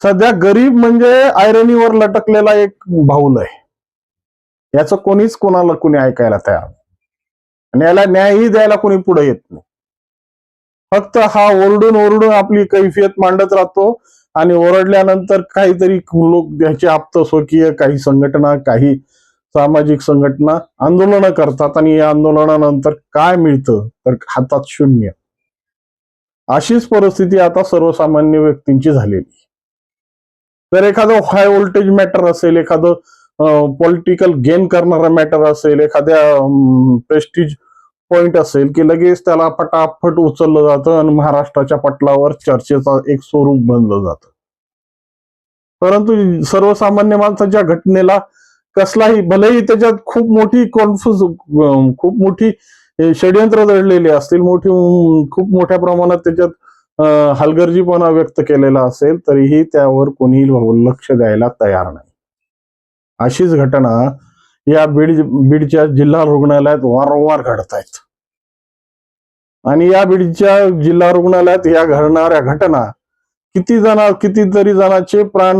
सध्या गरीब म्हणजे आयरनीवर लटकलेला एक भाऊल आहे. याचं कोणीच कोणाला कोणी ऐकायला तयार नाही. आणि याला न्यायही द्यायला कोणी पुढे येत नाही. फक्त हा ओरडून ओरडून आपली कैफियत मांडत राहतो आणि ओरडल्यानंतर काहीतरी लोक त्याचे आप्तस्वकीय काही संघटना, काही सामाजिक संघटना आंदोलनं करतात आणि या आंदोलनानंतर काय मिळतं तर हातात शून्य. अशीच परिस्थिती आता सर्वसामान्य व्यक्तींची झालेली. तर एखादं हाय व्होल्टेज मॅटर असेल, एखादं पॉलिटिकल गेन करणारा मॅटर असेल, एखाद्या प्रेस्टिज पॉइंट असेल की लगेच त्याला फटाफट उचललं जातं आणि महाराष्ट्राच्या पटलावर चर्चेचा एक स्वरूप बनलं जातं. परंतु सर्वसामान्य माणसाच्या घटनेला कसलाही, भलेही त्याच्यात खूप मोठी षडयंत्र दडलेली असतील, खूप मोठ्या प्रमाणात त्याच्यात हलगर्जीपणा व्यक्त केलेला असेल, तरीही त्यावर कोणी लक्ष द्यायला तयार नाही. अशीच घटना या बीडच्या जिल्हा रुग्णालयात वारंवार घडतायत. आणि या बीडच्या जिल्हा रुग्णालयात या घडणाऱ्या घटना कितीतरी जणांचे प्राण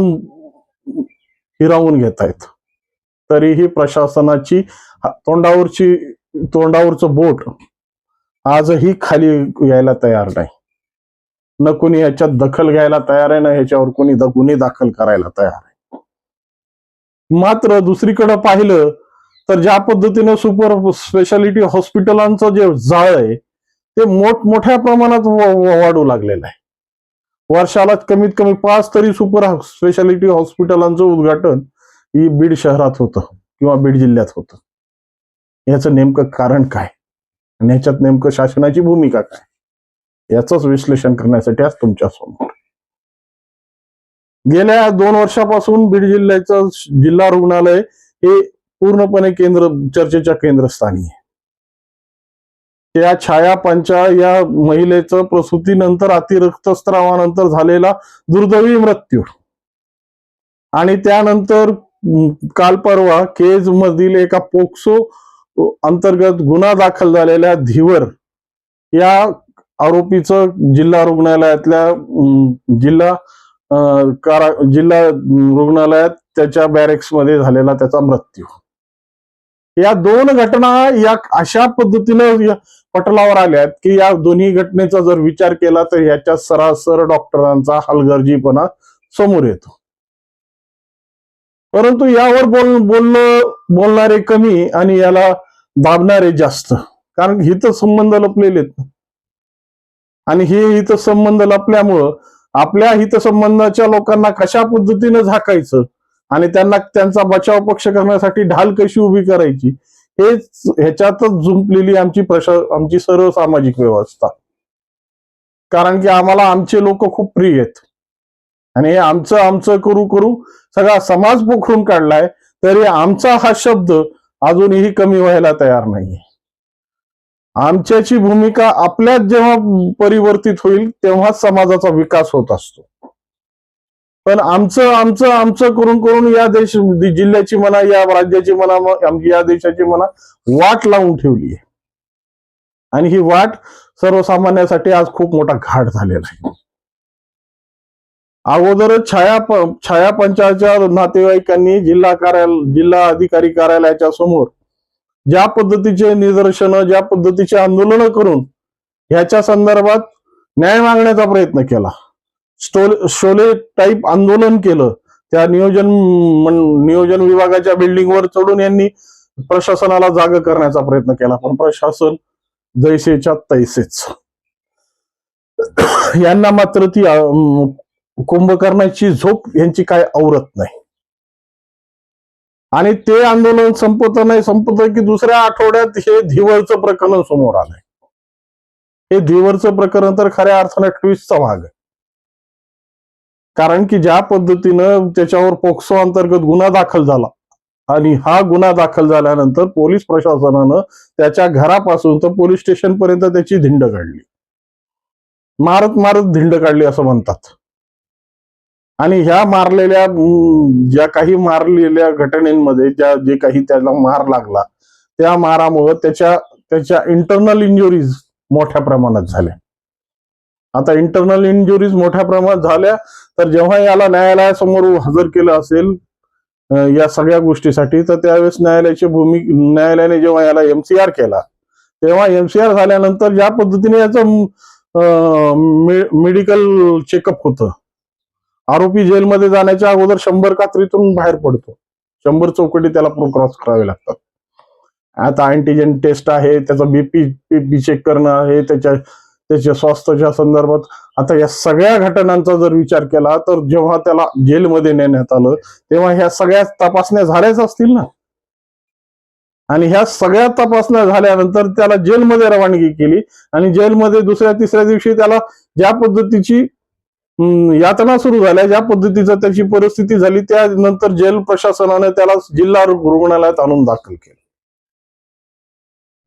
हिरावून घेत आहेत. तरीही प्रशासनाची तोंडावरचं बोट आजही खाली यायला तयार नाही. न कोणी याच्यात दखल घ्यायला तयार आहे, ना ह्याच्यावर कोणी गुन्हे दाखल करायला तयार आहे. मात्र दुसरीकडे पाहिलं तर ज्या पद्धतीने सुपर स्पेशालिटी हॉस्पिटलांचं जे जाळ आहे ते मोठ्या प्रमाणात वाढू लागलेलं आहे. वर्षाला कमीत कमी 5 तरी सुपर स्पेशालिटी हॉस्पिटलांचं उद्घाटन ही बीड शहरात होतं किंवा बीड जिल्ह्यात होतं. याचं नेमकं कारण काय आणि याच्यात नेमकं शासनाची भूमिका काय, याचंच विश्लेषण करण्यासाठी आज तुमच्या समोर. गेल्या 2 वर्षापासून बीड जिल्ह्याचं जिल्हा रुग्णालय हे पूर्णपणे चर्चेच्या केंद्रस्थानी आहे. त्या छाया पंचा या महिलेचं प्रसूतीनंतर अतिरक्तस्रावानंतर झालेला दुर्दैवी मृत्यू आणि त्यानंतर काल परवा केज मधील एका पोक्सो अंतर्गत गुन्हा दाखल झालेल्या धीवर या आरोपीचं जिल्हा रुग्णालयातल्या जिल्हा रुग्णालयात त्याच्या बॅरेक्स मध्ये झालेला त्याचा मृत्यू. या 2 घटना या अशा पद्धतीनं पटलावर आल्यात की या दोन्ही घटनेचा जर विचार केला तर याच्या सरासर डॉक्टरांचा हलगर्जीपणा समोर येतो. परंतु यावर बोलणारे कमी आणि याला दाबणारे जास्त, कारण हितसंबंध लपलेले आहेत. आणि हे हितसंबंध लपल्यामुळं आपल्या हितसंबंधाच्या लोकांना कशा पद्धतीनं झाकायचं आणि त्यांचा बचाव पक्ष करण्यासाठी ढाल कशी उभी करायची, ह्याच्यातच जुंपलेली आमची सर्व सामाजिक व्यवस्था. कारण की आम्हाला आमचे लोक खूप प्रिय आहेत आणि हे आमचं करू करू सगळा समाज पोखरून काढलाय, तरी आमचा हा शब्द अजूनही कमी व्हायला तयार नाहीये. आमच्याची भूमिका आपल्यात जेव्हा परिवर्तित होईल तेव्हाच समाजाचा विकास होत असतो. पण आमचं करून या जिल्ह्याची म्हणा, या राज्याची म्हणा, या देशाची म्हणा वाट लावून ठेवली आहे. आणि ही वाट सर्वसामान्यासाठी आज खूप मोठा घाट झालेला आहे. अगोदरच छाया पंचाच्या नातेवाईकांनी जिल्हा अधिकारी कार्यालयाच्या समोर ज्या पद्धतीचे निदर्शनं, ज्या पद्धतीचे आंदोलनं करून ह्याच्या संदर्भात न्याय मागण्याचा प्रयत्न केला. शोले टाईप आंदोलन केलं. त्या नियोजन विभागाच्या बिल्डिंगवर चढून यांनी प्रशासनाला जाग करण्याचा प्रयत्न केला, पण प्रशासन जैसेच्या तैसेच. यांना मात्र ती कुंभकर्णाची झोप यांची काय आवरत नाही. आणि ते आंदोलन संपत की दुसऱ्या आठवड्यात हे धीवरचं प्रकरण समोर आलंय. हे धीवरचं प्रकरण तर खऱ्या अर्थाने ट्विस्टचा भाग आहे. कारण की ज्या पद्धतीनं त्याच्यावर पोक्सो अंतर्गत गुन्हा दाखल झाला आणि हा गुन्हा दाखल झाल्यानंतर पोलीस प्रशासनानं त्याच्या घरापासून तर पोलीस स्टेशन पर्यंत त्याची धिंड काढली, मारत धिंड काढली असं म्हणतात. आणि ह्या ज्या काही मारलेल्या घटनेमध्ये जे काही त्याला मार लागला, त्या मारामुळे त्याच्या इंटरनल इंजुरीज मोठ्या प्रमाणात झाल्या. आता इंटरनल इंजुरीज मोठ्या प्रमाणात झाल्या, तर जेव्हा याला न्यायालयासमोर हजर केलं असेल या सगळ्या गोष्टीसाठी, तर त्यावेळेस न्यायालयाने जेव्हा याला MCR केला, तेव्हा MCR झाल्यानंतर ज्या पद्धतीने याचं मेडिकल चेकअप होतं, आरोपी जेलमध्ये जाण्याच्या अगोदर 100 कात्रीतून बाहेर पडतो, 100 चौकटी त्याला क्रॉस करावे लागतात. आता अँटीजेन टेस्ट आहे, त्याचा बीपी चेक करणं आहे, त्याच्या स्वास्थ्याच्या संदर्भात. आता या सगळ्या घटनांचा जर विचार केला, तर जेव्हा त्याला जेलमध्ये नेण्यात आलं, तेव्हा ह्या सगळ्या तपासण्या झाल्याच असतील ना. आणि ह्या सगळ्या तपासण्या झाल्यानंतर त्याला जेलमध्ये रवानगी केली, आणि जेलमध्ये दुसऱ्या तिसऱ्या दिवशी त्याला ज्या पद्धतीची यातना सुरू झाल्या, ज्या पद्धतीचं त्याची परिस्थिती झाली, त्यानंतर जेल प्रशासनाने त्याला जिल्हा रुग्णालयात आणून दाखल केलं.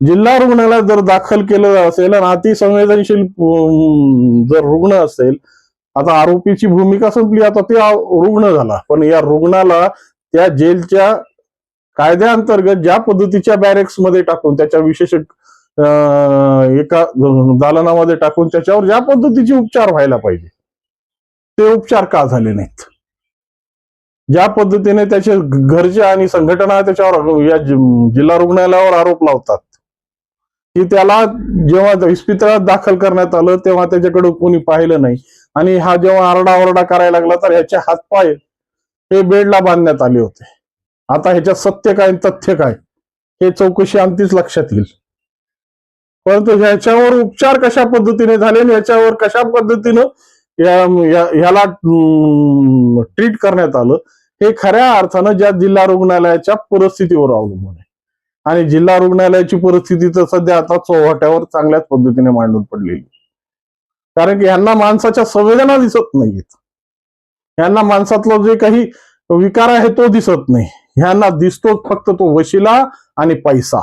जिल्हा रुग्णालयात जर दाखल केलं असेल आणि अतिसंवेदनशील जर रुग्ण असेल, आता आरोपीची भूमिका संपली, आता ते रुग्ण झाला, पण या रुग्णाला त्या जेलच्या कायद्याअंतर्गत ज्या पद्धतीच्या बॅरेक्समध्ये टाकून, त्याच्या विशेष एका दालनामध्ये टाकून त्याच्यावर ज्या पद्धतीचे उपचार व्हायला पाहिजे, ते उपचार का झाले नाहीत? ज्या पद्धतीने त्याचे घरचे आणि संघटना त्याच्यावर या जिल्हा रुग्णालयावर आरोप लावतात की त्याला जेव्हा इस्पितळात दाखल करण्यात आलं तेव्हा त्याच्याकडे कोणी पाहिलं नाही, आणि हा जेव्हा आरडाओरडा करायला लागला तर ह्याचे हातपाय हे बेडला बांधण्यात आले होते. आता ह्याच्यात सत्य काय तथ्य काय हे चौकशी अंतीच लक्षात येईल. परंतु ह्याच्यावर उपचार कशा पद्धतीने झाले आणि ह्याच्यावर कशा पद्धतीनं ह्याला ट्रीट करण्यात आलं, हे खऱ्या अर्थानं ज्या जिल्हा रुग्णालयाच्या परिस्थितीवर अवलंबून आहे. आणि जिल्हा रुग्णालयाची परिस्थिती तर सध्या आता चौहट्यावर चांगल्याच पद्धतीने मांडून पडलेली, कारण की यांना माणसाच्या संवेदना दिसत नाहीत, यांना माणसातला जे काही विकार आहे तो दिसत नाही, ह्यांना दिसतो फक्त तो वशिला आणि पैसा.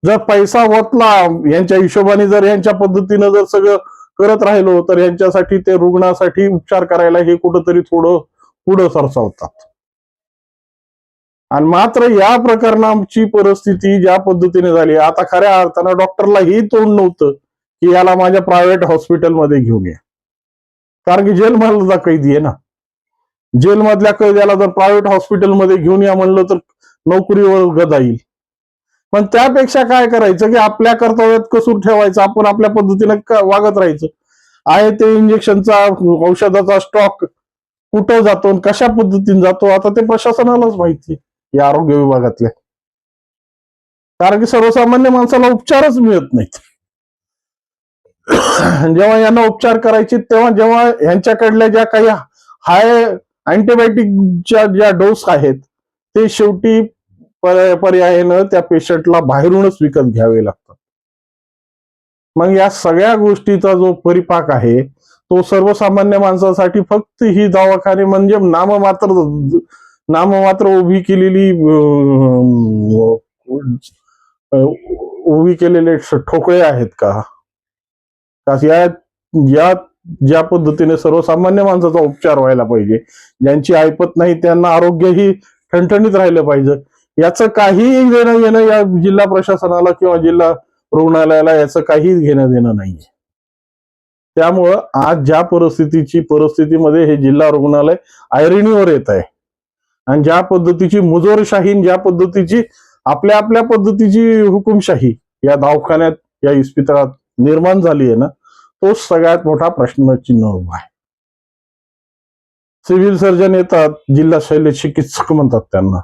जर पैसा वतला यांच्या हिशोबाने, जर यांच्या पद्धतीनं जर सगळं करत राहिलो, तर यांच्यासाठी ते रुग्णासाठी उपचार करायला हे कुठंतरी थोडं पुढं सरसावतात. आणि मात्र या प्रकरणाची परिस्थिती ज्या पद्धतीने झाली, आता खऱ्या अर्थानं डॉक्टरला ही तोंड नव्हतं की याला माझ्या प्रायव्हेट हॉस्पिटलमध्ये घेऊन या, कारण की जेलमधला कैदी आहे ना. जेलमधल्या कैद्याला जर प्रायव्हेट हॉस्पिटलमध्ये घेऊन या म्हणलं तर नोकरीवर गदा येईल. पण त्यापेक्षा काय करायचं की आपल्या कर्तव्यात कसूर ठेवायचं, आपण आपल्या पद्धतीने वागत राहायचं. आहे ते इंजेक्शनचा औषधाचा स्टॉक कुठं जातो, कशा पद्धतीने जातो, आता ते प्रशासनालाच माहिती, या आरोग्य विभागातल्या. कारण की सर्वसामान्य माणसाला उपचारच मिळत नाहीत. जेव्हा यांना उपचार करायचे, तेव्हा जेव्हा यांच्याकडल्या ज्या काही हाय अँटीबायोटिकच्या ज्या डोस आहेत, ते शेवटी पर्यायानं त्या पेशंटला बाहेरूनच विकत घ्यावे लागतात. मग या सगळ्या गोष्टीचा जो परिपाक आहे, तो सर्वसामान्य माणसासाठी फक्त ही दवाखाने म्हणजे नाममात्र उभी केलेले ठोकळे आहेत का? या ज्या पद्धतीने सर्वसामान्य माणसाचा उपचार व्हायला पाहिजे, ज्यांची ऐपत नाही त्यांना आरोग्यही ठणठणीत राहिलं पाहिजे, याचं काही घेणं देणं या जिल्हा प्रशासनाला किंवा जिल्हा रुग्णालयाला याचं काही घेणं देणं नाहीये. त्यामुळं आज ज्या परिस्थितीमध्ये हे जिल्हा रुग्णालय ऐरणीवर येत आहे, आणि ज्या पद्धतीची मुजोरशाही, ज्या पद्धतीची आपल्या पद्धतीची हुकुमशाही या दवाखान्यात, या इस्पितळात निर्माण झाली आहे ना, तो सगळ्यात मोठा प्रश्नचिन्ह उभा आहे. सिव्हिल सर्जन येतात, जिल्हा शल्य चिकित्सक म्हणतात त्यांना,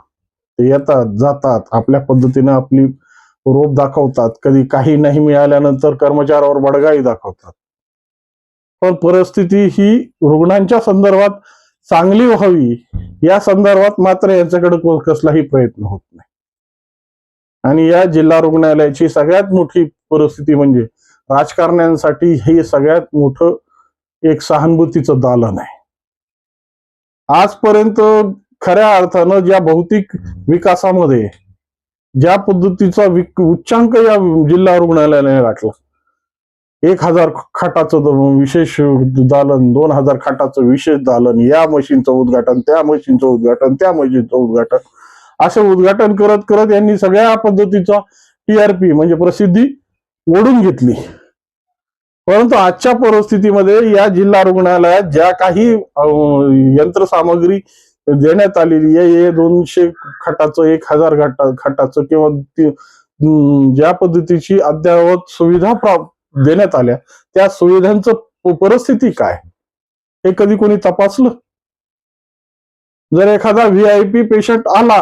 ते येतात जातात, आपल्या पद्धतीने आपली रोप दाखवतात, कधी काही नाही मिळाल्यानंतर कर्मचाऱ्यावर बडगाई दाखवतात. पण परिस्थिती ही रुग्णांच्या संदर्भात चांगली व्हावी या संदर्भात मात्र यांच्याकडे कसलाही प्रयत्न होत नाही. आणि या जिल्हा रुग्णालयाची सगळ्यात मोठी परिस्थिती म्हणजे राजकारण्यांसाठी हे सगळ्यात मोठं एक सहानुभूतीचं दालन आहे. आजपर्यंत खऱ्या अर्थानं ज्या भौतिक विकासामध्ये ज्या पद्धतीचा उच्चांक या जिल्हा रुग्णालयाने गाठला, 1000 खाटाचं विशेष दालन, 2000 खाटाचं विशेष दालन, या मशीनचं उद्घाटन, त्या मशीनचं उद्घाटन, त्या मशीनचं उद्घाटन, असं उद्घाटन करत करत यांनी सगळ्या पद्धतीचा TRP म्हणजे प्रसिद्धी ओढून घेतली. परंतु आजच्या परिस्थितीमध्ये या जिल्हा रुग्णालयात ज्या काही यंत्रसामग्री देण्यात आलेली आहे, हे 200 खाटाचं 1000 खाटाचं किंवा ज्या पद्धतीची अद्ययावत सुविधा देण्यात आल्या, त्या सुविधांचं परिस्थिती काय हे कधी कोणी तपासलं? जर एखादा VIP पेशंट आला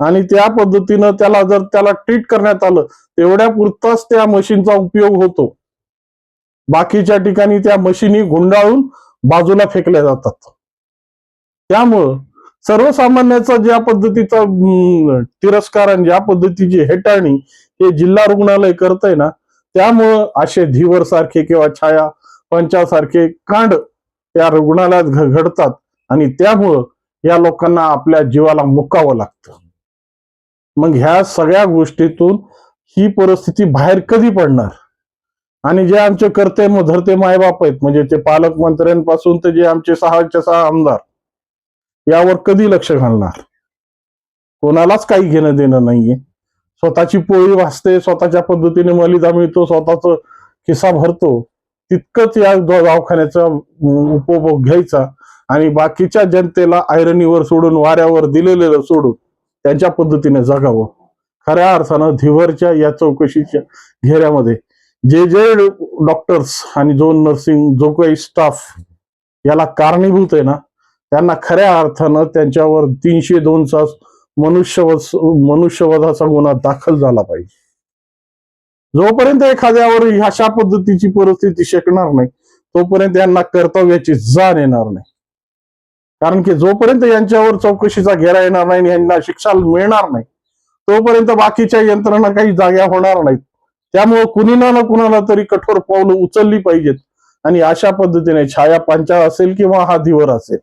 आणि त्या पद्धतीनं त्याला ट्रीट करण्यात आलं, तेवढ्या पुरताच त्या मशीनचा उपयोग होतो. बाकीच्या ठिकाणी त्या मशीनी गुंडाळून बाजूला फेकल्या जातात. त्यामुळं सर्वसामान्याचा ज्या पद्धतीचा तिरस्कार आणि ज्या पद्धतीची हेटाळणी हे जिल्हा रुग्णालय करतंय ना, त्यामुळं असे धीवर सारखे किंवा छाया पंचासारखे कांड त्या रुग्णालयात घडतात आणि त्यामुळं या लोकांना आपल्या जीवाला मुकावं लागतं. मग ह्या सगळ्या गोष्टीतून ही परिस्थिती बाहेर कधी पडणार? आणि जे आमचे करते धरते मायबाप आहेत, म्हणजे ते पालकमंत्र्यांपासून ते जे आमचे 6च्या 6 आमदार, यावर कधी लक्ष घालणार? कोणालाच काही घेणं देणं नाहीये. स्वतःची पोळी वाचते, स्वतःच्या पद्धतीने मलिदा मिळतो, स्वतःच खिसा भरतो, तितकंच या दवाखान्याचा उपभोग घ्यायचा आणि बाकीच्या जनतेला ऐरणीवर सोडून, वाऱ्यावर दिलेलं सोडून त्यांच्या पद्धतीने जगावं. खऱ्या अर्थानं धिवरच्या या चौकशीच्या घेऱ्यामध्ये जे डॉक्टर्स आणि जो काही स्टाफ याला कारणीभूत आहे ना, त्यांना खऱ्या अर्थानं त्यांच्यावर 302चा मनुष्यवधाचा गुन्हा दाखल झाला पाहिजे. जोपर्यंत एखाद्यावर अशा पद्धतीची परिस्थिती शेकणार नाही, तोपर्यंत यांना कर्तव्याची जाण येणार नाही. कारण की जोपर्यंत यांच्यावर चौकशीचा घेरा येणार नाही, यांना शिक्षा मिळणार नाही, तोपर्यंत बाकीच्या यंत्रणा काही जाग्या होणार नाहीत. त्यामुळे कुणीना ना कुणाला तरी कठोर पावलं उचलली पाहिजेत आणि अशा पद्धतीने छाया पंचा असेल किंवा हा धीवर असेल,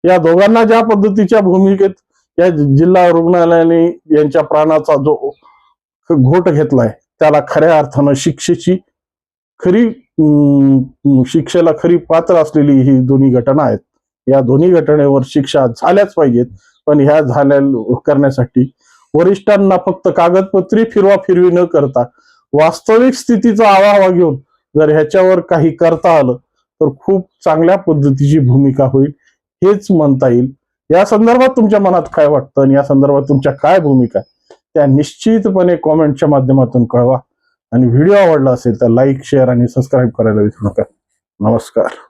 या दोघांना ज्या पद्धतीच्या भूमिकेत या जिल्हा रुग्णालयाने यांच्या प्राणाचा जो घोट घेतलाय, त्याला खऱ्या अर्थानं शिक्षेला खरी पात्र असलेली ही दोन्ही घटना आहेत. या दोन्ही घटनेवर शिक्षा झाल्याच पाहिजेत. पण ह्या करण्यासाठी वरिष्ठांना फक्त कागदपत्री फिरवी न करता वास्तविक स्थितीचा आढावा घेऊन जर ह्याच्यावर काही करता आलं तर खूप चांगल्या पद्धतीची भूमिका होईल, हेच म्हणता येईल. या संदर्भात तुमच्या मनात काय वाटतं आणि या संदर्भात तुमच्या काय भूमिका त्या निश्चितपणे कॉमेंटच्या माध्यमातून कळवा. आणि व्हिडिओ आवडला असेल तर लाईक, शेअर आणि सबस्क्राईब करायला विसरू नका. नमस्कार.